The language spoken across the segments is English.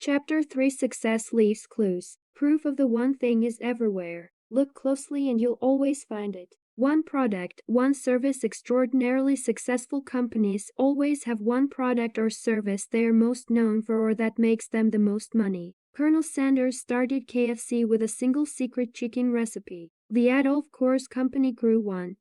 Chapter 3 Success Leaves Clues. Proof of the one thing is everywhere. Look closely and you'll always find it. One product, one service. Extraordinarily successful companies always have one product or service they are most known for or that makes them the most money. Colonel Sanders started KFC with a single secret chicken recipe. The Adolf Coors Company grew 500%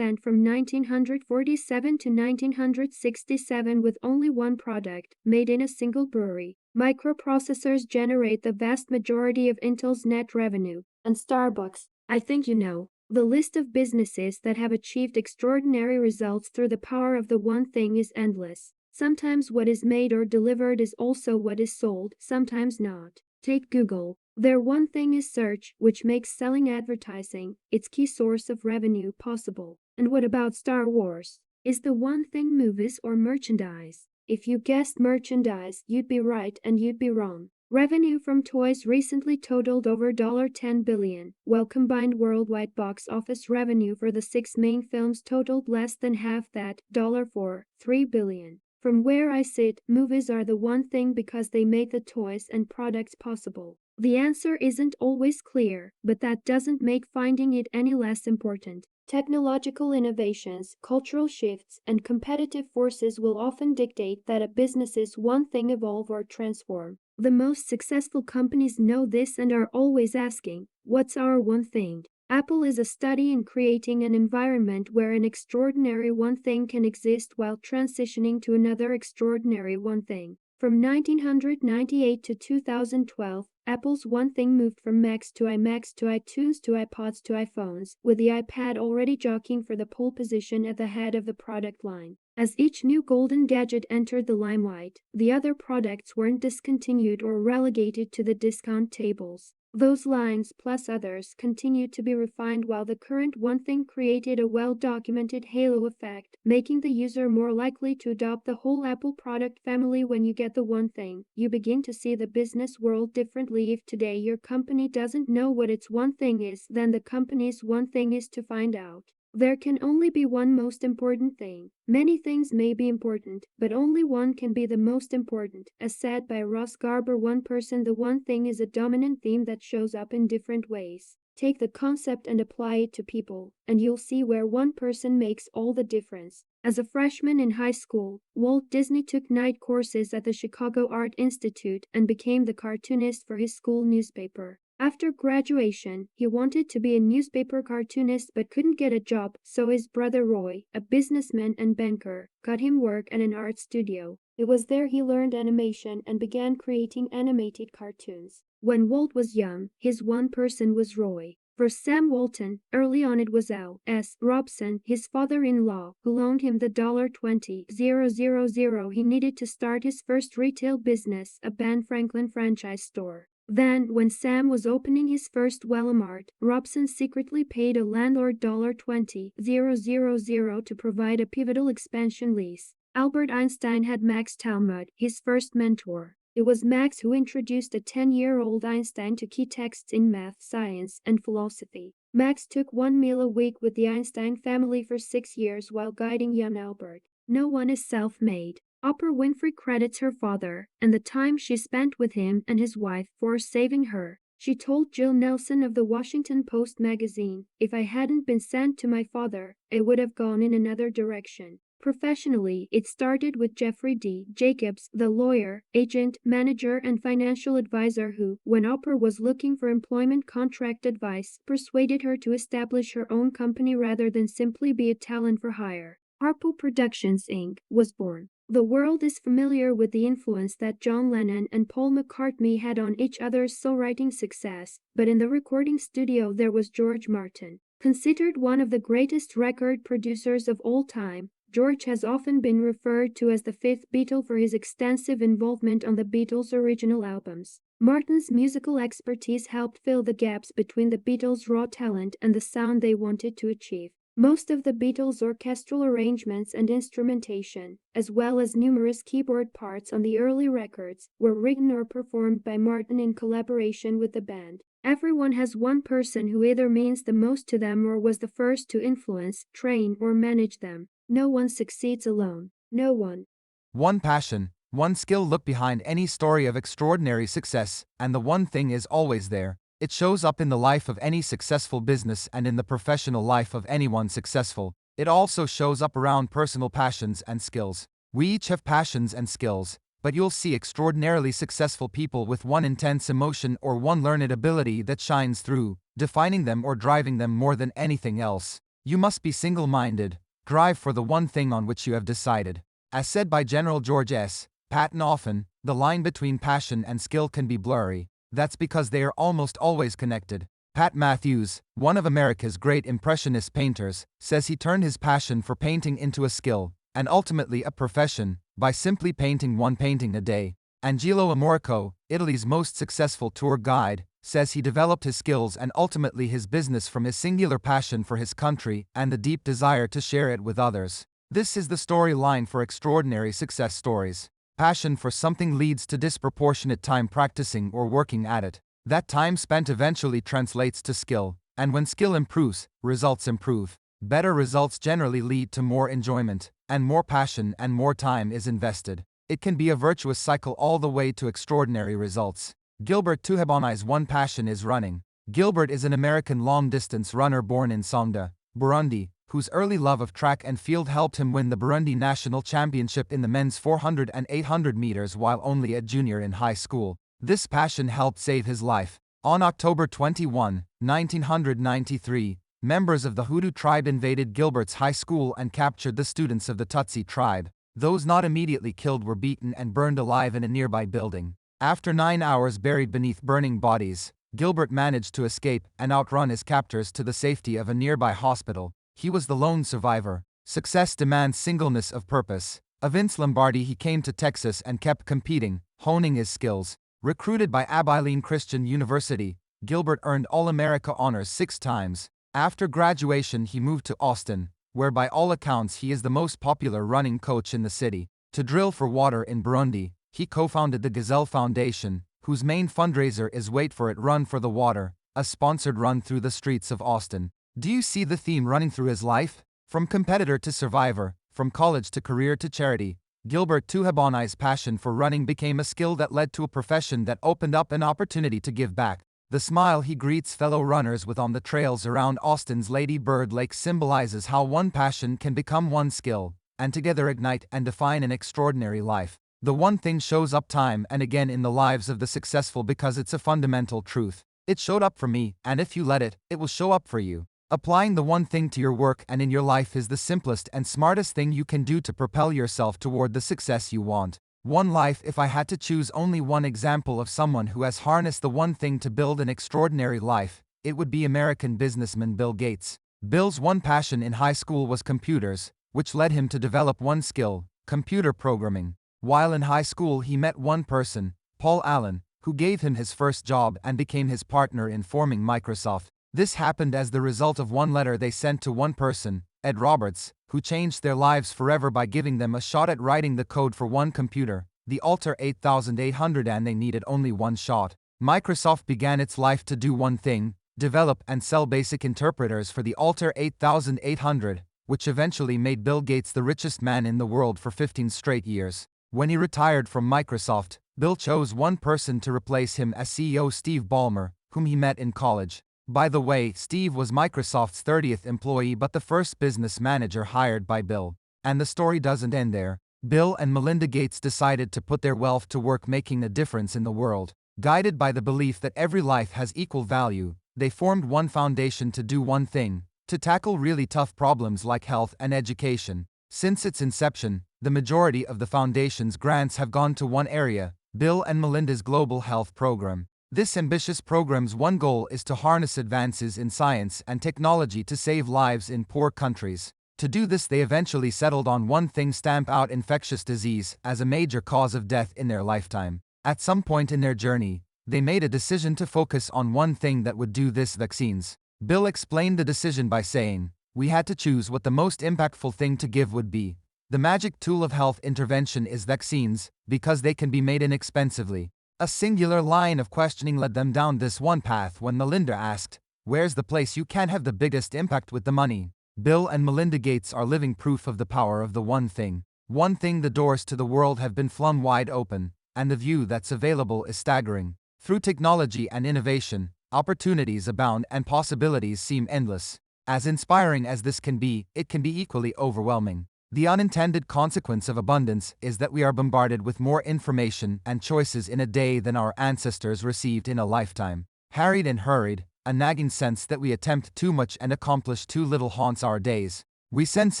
from 1947 to 1967 with only one product, made in a single brewery. Microprocessors generate the vast majority of Intel's net revenue. And Starbucks, I think you know. The list of businesses that have achieved extraordinary results through the power of the one thing is endless. Sometimes what is made or delivered is also what is sold, sometimes not. Take Google. Their one thing is search, which makes selling advertising its key source of revenue possible. And what about Star Wars? Is the one thing movies or merchandise? If you guessed merchandise, you'd be right and you'd be wrong. Revenue from toys recently totaled over $10 billion, while combined worldwide box office revenue for the 6 main films totaled less than half that, $3 billion. From where I sit, movies are the one thing because they make the toys and products possible. The answer isn't always clear, but that doesn't make finding it any less important. Technological innovations, cultural shifts, and competitive forces will often dictate that a business's one thing evolve or transform. The most successful companies know this and are always asking, what's our one thing? Apple is a study in creating an environment where an extraordinary one thing can exist while transitioning to another extraordinary one thing. From 1998 to 2012, Apple's one thing moved from Macs to iMacs to iTunes to iPods to iPhones, with the iPad already jockeying for the pole position at the head of the product line. As each new golden gadget entered the limelight, the other products weren't discontinued or relegated to the discount tables. Those lines, plus others, continued to be refined while the current one thing created a well-documented halo effect, making the user more likely to adopt the whole Apple product family. When you get the one thing, you begin to see the business world differently. If today your company doesn't know what its one thing is, then the company's one thing is to find out. There can only be one most important thing. Many things may be important, but only one can be the most important. As said by Ross Garber, one person, the one thing is a dominant theme that shows up in different ways. Take the concept and apply it to people, and you'll see where one person makes all the difference. As a freshman in high school, Walt Disney took night courses at the Chicago Art Institute and became the cartoonist for his school newspaper. After graduation, he wanted to be a newspaper cartoonist but couldn't get a job, so his brother Roy, a businessman and banker, got him work at an art studio. It was there he learned animation and began creating animated cartoons. When Walt was young, his one person was Roy. For Sam Walton, early on it was Al S. Robson, his father-in-law, who loaned him the $20,000 he needed to start his first retail business, a Ben Franklin franchise store. Then, when Sam was opening his first Walmart, Robson secretly paid a landlord $20,000 to provide a pivotal expansion lease. Albert Einstein had Max Talmud, his first mentor. It was Max who introduced a 10-year-old Einstein to key texts in math, science, and philosophy. Max took one meal a week with the Einstein family for 6 years while guiding young Albert. No one is self-made. Oprah Winfrey credits her father and the time she spent with him and his wife for saving her. She told Jill Nelson of the Washington Post magazine, "If I hadn't been sent to my father, it would have gone in another direction." Professionally, it started with Jeffrey D. Jacobs, the lawyer, agent, manager, and financial advisor who, when Oprah was looking for employment contract advice, persuaded her to establish her own company rather than simply be a talent for hire. Harpo Productions, Inc. was born. The world is familiar with the influence that John Lennon and Paul McCartney had on each other's songwriting success, but in the recording studio there was George Martin. Considered one of the greatest record producers of all time, George has often been referred to as the fifth Beatle for his extensive involvement on the Beatles' original albums. Martin's musical expertise helped fill the gaps between the Beatles' raw talent and the sound they wanted to achieve. Most of the Beatles' orchestral arrangements and instrumentation, as well as numerous keyboard parts on the early records, were written or performed by Martin in collaboration with the band. Everyone has one person who either means the most to them or was the first to influence, train, or manage them. No one succeeds alone. No one. One passion. One skill. Look behind any story of extraordinary success, and the one thing is always there. It shows up in the life of any successful business and in the professional life of anyone successful. It also shows up around personal passions and skills. We each have passions and skills, but you'll see extraordinarily successful people with one intense emotion or one learned ability that shines through, defining them or driving them more than anything else. You must be single-minded. Drive for the one thing on which you have decided. As said by General George S. Patton, often, the line between passion and skill can be blurry. That's because they are almost always connected. Pat Matthews, one of America's great impressionist painters, says he turned his passion for painting into a skill, and ultimately a profession, by simply painting one painting a day. Angelo Amorico, Italy's most successful tour guide, says he developed his skills and ultimately his business from his singular passion for his country and the deep desire to share it with others. This is the storyline for extraordinary success stories. Passion for something leads to disproportionate time practicing or working at it. That time spent eventually translates to skill, and when skill improves, results improve. Better results generally lead to more enjoyment, and more passion and more time is invested. It can be a virtuous cycle all the way to extraordinary results. Gilbert Tuhebonai's one passion is running. Gilbert is an American long-distance runner born in Songda, Burundi, whose early love of track and field helped him win the Burundi National Championship in the men's 400 and 800 meters while only a junior in high school. This passion helped save his life. On October 21, 1993, members of the Hutu tribe invaded Gilbert's high school and captured the students of the Tutsi tribe. Those not immediately killed were beaten and burned alive in a nearby building. After 9 hours buried beneath burning bodies, Gilbert managed to escape and outrun his captors to the safety of a nearby hospital. He was the lone survivor. Success demands singleness of purpose. Of Vince Lombardi, he came to Texas and kept competing, honing his skills. Recruited by Abilene Christian University, Gilbert earned All-America honors 6 times. After graduation, he moved to Austin, where by all accounts he is the most popular running coach in the city. To drill for water in Burundi, he co-founded the Gazelle Foundation, whose main fundraiser is Wait for It, Run for the Water, a sponsored run through the streets of Austin. Do you see the theme running through his life? From competitor to survivor, from college to career to charity, Gilbert Tuhebonai's passion for running became a skill that led to a profession that opened up an opportunity to give back. The smile he greets fellow runners with on the trails around Austin's Lady Bird Lake symbolizes how one passion can become one skill, and together ignite and define an extraordinary life. The one thing shows up time and again in the lives of the successful because it's a fundamental truth. It showed up for me, and if you let it, it will show up for you. Applying the one thing to your work and in your life is the simplest and smartest thing you can do to propel yourself toward the success you want. One life. If I had to choose only one example of someone who has harnessed the one thing to build an extraordinary life, it would be American businessman Bill Gates. Bill's one passion in high school was computers, which led him to develop one skill, computer programming. While in high school he met one person, Paul Allen, who gave him his first job and became his partner in forming Microsoft. This happened as the result of one letter they sent to one person, Ed Roberts, who changed their lives forever by giving them a shot at writing the code for one computer, the Altair 8800, and they needed only one shot. Microsoft began its life to do one thing, develop and sell basic interpreters for the Altair 8800, which eventually made Bill Gates the richest man in the world for 15 straight years. When he retired from Microsoft, Bill chose one person to replace him as CEO, Steve Ballmer, whom he met in college. By the way, Steve was Microsoft's 30th employee but the first business manager hired by Bill. And the story doesn't end there. Bill and Melinda Gates decided to put their wealth to work making a difference in the world. Guided by the belief that every life has equal value, they formed one foundation to do one thing, to tackle really tough problems like health and education. Since its inception, the majority of the foundation's grants have gone to one area, Bill and Melinda's Global Health Program. This ambitious program's one goal is to harness advances in science and technology to save lives in poor countries. To do this, they eventually settled on one thing: stamp out infectious disease as a major cause of death in their lifetime. At some point in their journey, they made a decision to focus on one thing that would do this: vaccines. Bill explained the decision by saying, "We had to choose what the most impactful thing to give would be. The magic tool of health intervention is vaccines, because they can be made inexpensively." A singular line of questioning led them down this one path when Melinda asked, "Where's the place you can have the biggest impact with the money?" Bill and Melinda Gates are living proof of the power of the one thing. One thing, the doors to the world have been flung wide open, and the view that's available is staggering. Through technology and innovation, opportunities abound and possibilities seem endless. As inspiring as this can be, it can be equally overwhelming. The unintended consequence of abundance is that we are bombarded with more information and choices in a day than our ancestors received in a lifetime. Harried and hurried, a nagging sense that we attempt too much and accomplish too little haunts our days. We sense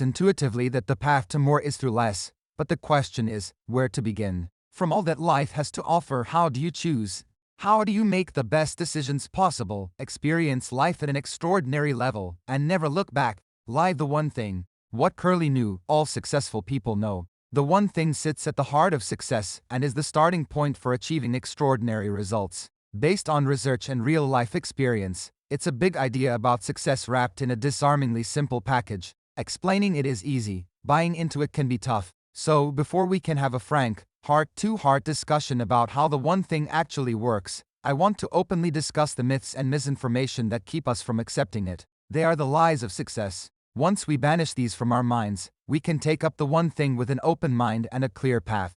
intuitively that the path to more is through less, but the question is, where to begin? From all that life has to offer, how do you choose? How do you make the best decisions possible, experience life at an extraordinary level, and never look back? Live the one thing. What Curly knew, all successful people know. The one thing sits at the heart of success and is the starting point for achieving extraordinary results. Based on research and real-life experience, it's a big idea about success wrapped in a disarmingly simple package. Explaining it is easy, buying into it can be tough. So, before we can have a frank, heart-to-heart discussion about how the one thing actually works, I want to openly discuss the myths and misinformation that keep us from accepting it. They are the lies of success. Once we banish these from our minds, we can take up the one thing with an open mind and a clear path.